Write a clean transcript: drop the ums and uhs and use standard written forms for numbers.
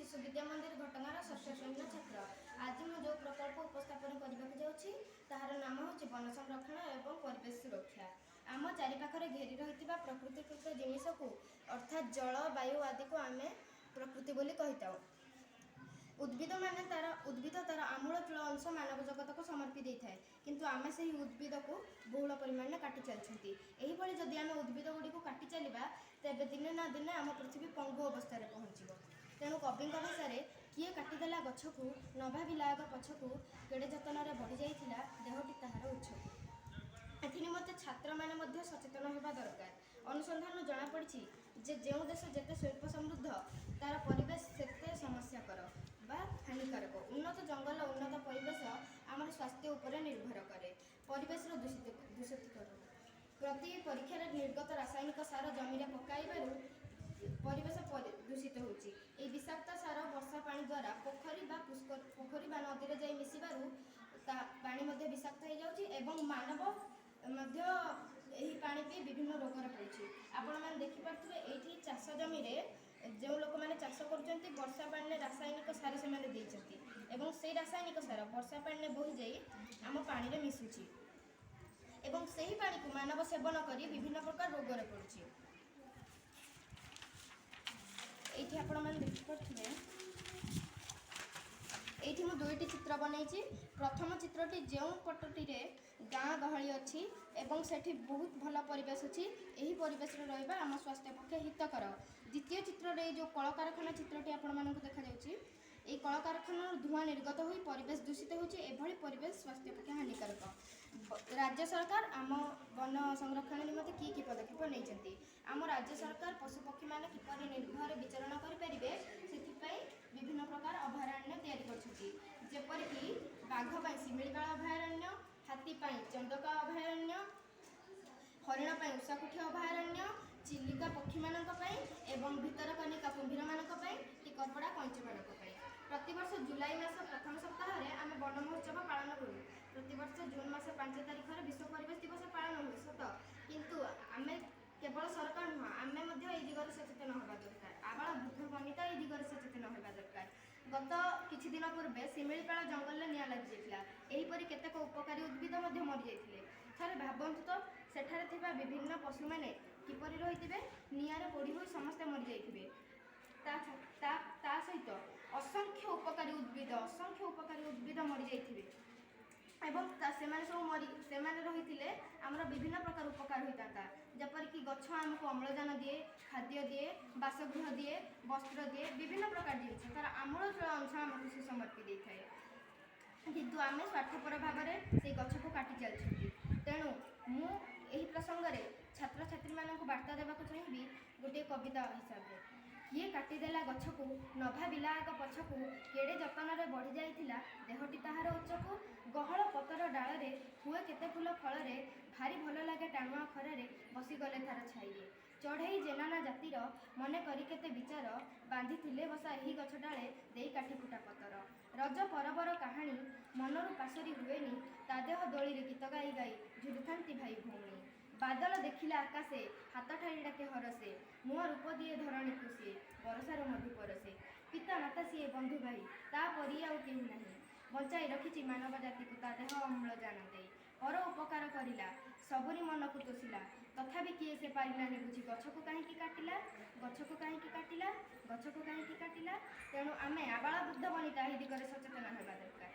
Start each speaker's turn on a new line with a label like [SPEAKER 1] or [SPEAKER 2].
[SPEAKER 1] शिशु विद्या मंदिर घटनार षष्ठ श्रेणी छात्र। आज मैं जो प्रकल्प उपस्थापन करने जाऊँगी तार नाम हूँ वन संरक्षण एवं परिवेश सुरक्षा। आम चारिपाखरे घेरी रही प्रकृतिकृत जिनिस को अर्थात जल वायु आदि को आम प्रकृति बोली कही था। उद्भिद तार आमूल चूल अंश मानव जगत को समर्पी दे थाए, किंतु आम से उद्भिद को बहुल परिमाण में काटि चलती। यही जदि आम उद्भिद गुड़ी को काटि चलवा तेज दिने ना दिने आम पृथ्वी पंगु अवस्था पहुँच। तेणु कवि भाषा किए काटिदेला गछ को न भाविला आग पछकू केड़े जतन बढ़ी जाइथिला देहटी ताहार उच्छकू। एनिमते छात्र मैंने सचेतन होगा दरकार। अनुसंधान जनापड़ी जे जो देश जिते शिल्प समृद्ध तार परिवेश सेते समस्याकर बा हानिकारक। उन्नत जंगल उन्नत परिवेश आम स्वास्थ्य उपर निर्भर करे। परिवेश दूषित प्रति परीक्षा निर्गत रासायनिक सार जमीन पकाइबारु परिवेश दूषित होची। ए विषाक्त सार वर्षा पानी द्वारा पोखरी बा नदी में जाई मिसिबारु पानी मध्य विषाक्त हो जाउची एवं मानव मध्य यही पानी पी विभिन्न रोगर पड़ी। आपण मैंने देखिपे ये चाष जमी जो लोक मैंने चाष कर वर्षा पानी रासायनिक सार से से रासायनिक सार वर्षा पानी बोही जाई आम पानी में मिसुची एवं से ही पानी को मानव सेवन कर विभिन्न प्रकार रोगर पड़ी। ये आपण मैंने देखिपे ये मुझे दुईटी चित्र बनई। प्रथम चित्रटी जो पटटी गाँ गहली अच्छी एवं सेठी बहुत भल परिवेश अच्छी। यही परिवेश रहा आम स्वास्थ्य पक्षे हितकर। द्वितीय चित्र जो कल कारखाना चित्रटी आपण देखा ये कल कारखाना धूआं निर्गत हो परिवेश दूषित होभली परिवेश स्वास्थ्य पक्षे हानिकारक। राज्य सरकार आम वन संरक्षण निमंते कि पदक्षेप नहीं आम राज्य सरकार पशुपक्षी मैंने किपर निर्भर विचरण करें से विभिन्न प्रकार अभयारण्य तैयारी बाघ शिमिलीपाल अभयारण्य, हाथी चंदका अभयारण्य, हरिण उषाकुठी अभयारण्य, चिलिका पक्षी एवं भितरकनिका कुंभीर टिकरपड़ा कंच प्रतिवर्ष जुलाई मास प्रथम सप्ताह में आम वन महोत्सव पालन करूँ। प्रतिवर्ष जून मास 5 तारिख विश्व परिवेश दिवस पालन हुए सत, किंतु आम केवल सरकार नुह आम दिगरे सचेतन होगा दरकार। आबाल वृद्ध वनिता ये दिगरे सचेतन होगा दरकार। गत किछि दिन पूर्वे शिमिलीपाल जंगल में निआं लगी जाइथिला। एहीपरि केतेक उपकारी उद्भिद मरि जाइथिले। थरे भाबंतु तो सेठारे थिबा विभिन्न पशु मैंने किपरि रहिथिबे निआरे पोड़ी होई समस्ते मरि जाइथिबे। ता सहित असंख्य उपकारी उद्भिद मरि जाइथिबे एवं से रही आमर विभिन्न प्रकार उपकार होता। जपरिक गछ आमको अम्लजान दिए, खाद्य दिए, बासगृह दिए, वस्त्र दिए, विभिन्न प्रकार जिन तार आमूल चूल अंश आमको से समर्पी दे थाए, किंतु आम स्वार्थपर भाव में से गछ को काटि चलती। तेणु मुझे प्रसंग में छात्र छात्री मानक वार्ता देवा चाहिए गोटे कविता हिसाब से। किए काटिदेला गछ को न भाविला आग पछकू केड़े जतन बढ़ी जाइथिला देहटी ताहार उच्चकू। गहल पतर डाल हुए केते फूल फल भारी भल लगे टाणुआ खरारे बसीगले तार छाइए। चढ़ई जेनाना जातिर मने करी केते विचार बांधी थिले बसा यही गछ डाले देई काठी फुटा पतर। रज परबर कहानी मनरु पासरी हुएनी ता देह दोली गीत गाई गाई झुलुथांती भाई भौणी। बादल देखिला आकाशे हाथ ठारी डाके हरसे मुह रूप दिए धरणी खुशी बरसार मधु परसे। पिता माता सीए बंधु भाई ता परी आउ केहू नहीं बंचाई रखिछि मानव जाति को ता देह अम्लजान दे। पर उपकार करिला सबरी मन को तोषिला तथापि किए से पारिलानि बुझी गछ को कहीं काटिला गछ को कहीं काटिला गछ को कहीं काटिला। तेणु आमे आबाल वृद्ध वनिता दिगरे सचेतन होगा दरकार।